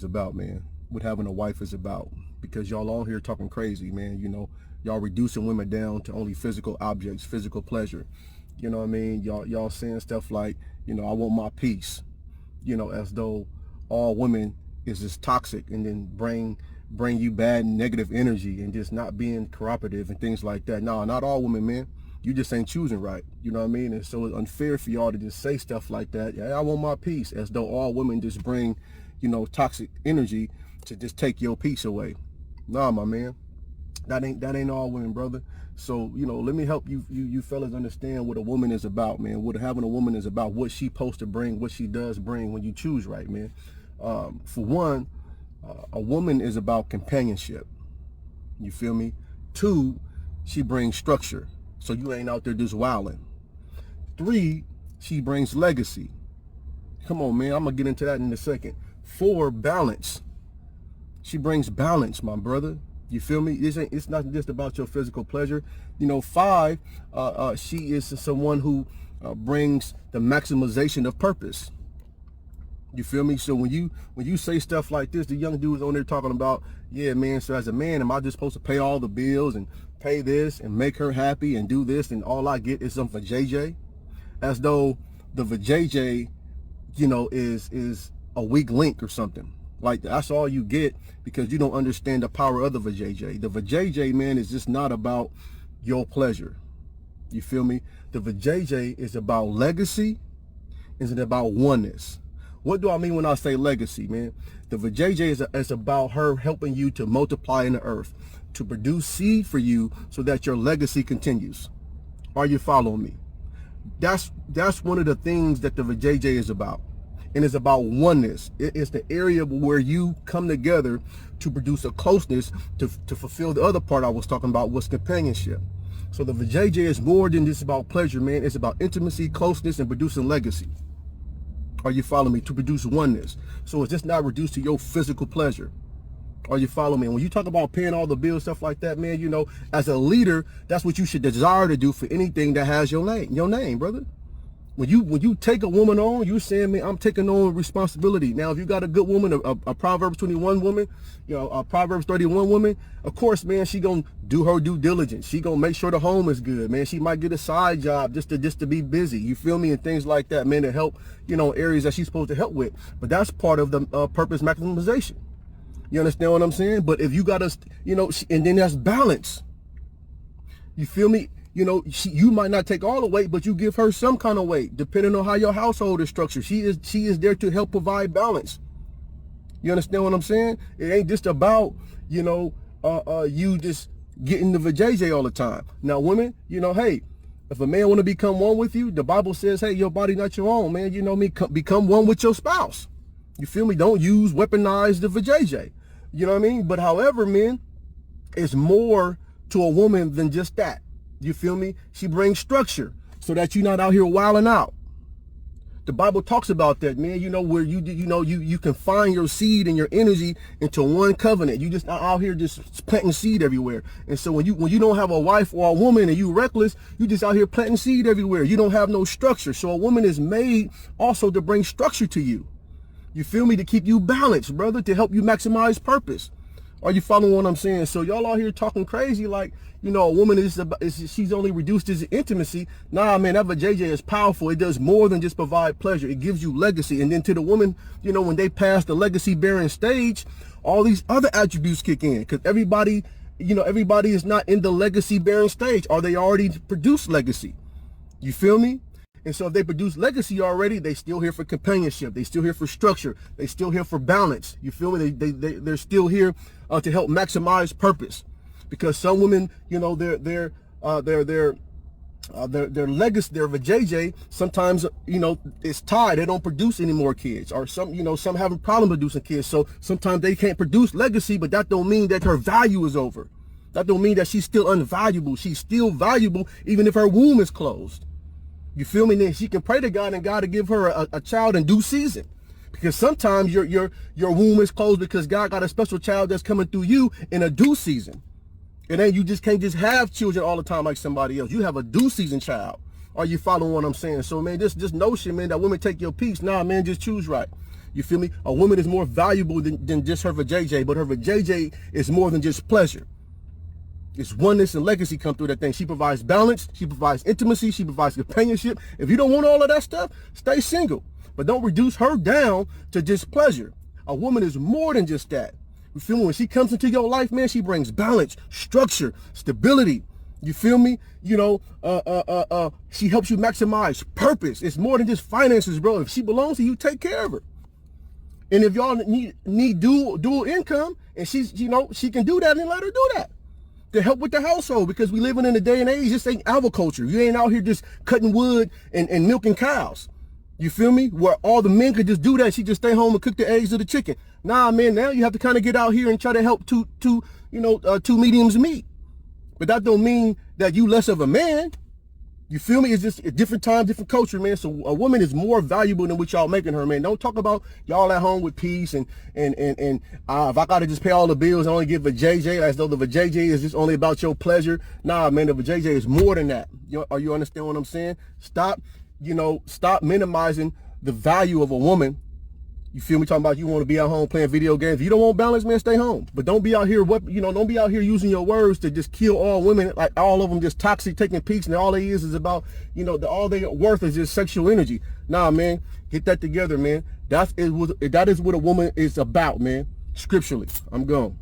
is about, man. What having a wife is about. Because y'all on here talking crazy, man. You know, y'all reducing women down to only physical objects, physical pleasure. You know what I mean? Y'all saying stuff like, you know, I want my peace. You know, as though all women is just toxic and then bring you bad negative energy and just not being cooperative and things like that. No, not all women, man. You just ain't choosing right. You know what I mean? And so it's unfair for y'all to just say stuff like that. Yeah, I want my peace, as though all women just bring, you know, toxic energy to just take your peace away. Nah, my man. That ain't all women, brother. So, you know, let me help you fellas understand what a woman is about, man. What having a woman is about, what she supposed to bring, what she does bring when you choose right, man. For one, a woman is about companionship. You feel me? Two, she brings structure. So you ain't out there just wilding. Three, she brings legacy. Come on, man. I'm going to get into that in a second. Four, balance. She brings balance, my brother. You feel me? It's not just about your physical pleasure. You know, five, she is someone who brings the maximization of purpose. You feel me? So when you say stuff like this, the young dudes on there talking about, yeah, man, so as a man, am I just supposed to pay all the bills and pay this and make her happy and do this, and all I get is some vajayjay? As though the vajayjay, you know, is a weak link or something. Like, that's all you get because you don't understand the power of the vajayjay. The vajayjay, man, is just not about your pleasure. You feel me? The vajayjay is about legacy. It's about oneness. What do I mean when I say legacy, man? The vajayjay is about her helping you to multiply in the earth, to produce seed for you so that your legacy continues. Are you following me? That's one of the things that the vajayjay is about. And it's about oneness. It's the area where you come together to produce a closeness to fulfill the other part I was talking about, was companionship. So the vajayjay is more than just about pleasure, man. It's about intimacy, closeness, and producing legacy. Are you following me? To produce oneness. So it's just not reduced to your physical pleasure. Are you following me? When you talk about paying all the bills, stuff like that, man, you know, as a leader, that's what you should desire to do for anything that has your name, brother. When you take a woman on, you're saying, man, I'm taking on responsibility. Now, if you got a good woman, a Proverbs 21 woman, you know, a Proverbs 31 woman, of course, man, she gonna do her due diligence. She gonna make sure the home is good, man. She might get a side job just to be busy. You feel me? And things like that, man, to help, you know, areas that she's supposed to help with. But that's part of the purpose maximization. You understand what I'm saying? But if you got to, you know, and then that's balance. You feel me? You know, you might not take all the weight, but you give her some kind of weight, depending on how your household is structured. She is there to help provide balance. You understand what I'm saying? It ain't just about, you know, you just getting the vajayjay all the time. Now, women, you know, hey, if a man want to become one with you, the Bible says, hey, your body not your own, man. You know me, become one with your spouse. You feel me? Don't weaponize the vajayjay. You know what I mean? But however, man, it's more to a woman than just that. You feel me? She brings structure so that you're not out here wilding out. The Bible talks about that, man. You know, where you can find your seed and your energy into one covenant. You just not out here just planting seed everywhere. And so when you don't have a wife or a woman and you reckless, you just out here planting seed everywhere. You don't have no structure. So a woman is made also to bring structure to you. You feel me? To keep you balanced, brother, to help you maximize purpose. Are you following what I'm saying? So y'all out here talking crazy like, you know, a woman she's only reduced as intimacy. Nah, man, that vajayjay is powerful. It does more than just provide pleasure. It gives you legacy. And then to the woman, you know, when they pass the legacy bearing stage, all these other attributes kick in, because everybody is not in the legacy bearing stage, or they already produced legacy. You feel me? And so if they produce legacy already, they still here for companionship. They still here for structure. They still here for balance. You feel me? They're still here to help maximize purpose. Because some women, you know, their legacy, their vajayjay, sometimes, you know, it's tied. They don't produce any more kids, or some having problem producing kids. So sometimes they can't produce legacy, but that don't mean that her value is over. That don't mean that she's still unvaluable. She's still valuable even if her womb is closed. You feel me? Then she can pray to God, and God to give her a child in due season. Because sometimes your womb is closed because God got a special child that's coming through you in a due season. And then you just can't just have children all the time like somebody else. You have a due season child. Are you following what I'm saying? So, man, this notion, man, that women take your peace. Nah, man, just choose right. You feel me? A woman is more valuable than just her vajayjay, but her vajayjay is more than just pleasure. It's oneness and legacy come through that thing. She provides balance, she provides intimacy, she provides companionship. If you don't want all of that stuff, stay single. But don't reduce her down to just pleasure. A woman is more than just that. You feel me? When she comes into your life, man, she brings balance, structure, stability. You feel me? You know, she helps you maximize purpose. It's more than just finances, bro. If she belongs to you, take care of her. And if y'all need dual income, and she's, you know, she can do that, and let her do that to help with the household, because we living in a day and age, this ain't agriculture. You ain't out here just cutting wood and milking cows. You feel me? Where all the men could just do that. She just stay home and cook the eggs or the chicken. Nah, man, now you have to kind of get out here and try to help two mediums meet. But that don't mean that you less of a man. You feel me? It's just a different time, different culture, man. So a woman is more valuable than what y'all making her, man. Don't talk about y'all at home with peace and if I gotta just pay all the bills and only give a JJ, as though the vajayjay is just only about your pleasure. Nah, man, the vajayjay is more than that. You understand what I'm saying? Stop minimizing the value of a woman. You feel me? Talking about you want to be at home playing video games. If you don't want balance, man, stay home. But don't be out here, don't be out here using your words to just kill all women, like all of them just toxic, taking peaks, and all they is about, all they worth is just sexual energy. Nah, man, get that together, man. That is what a woman is about, man. Scripturally. I'm gone.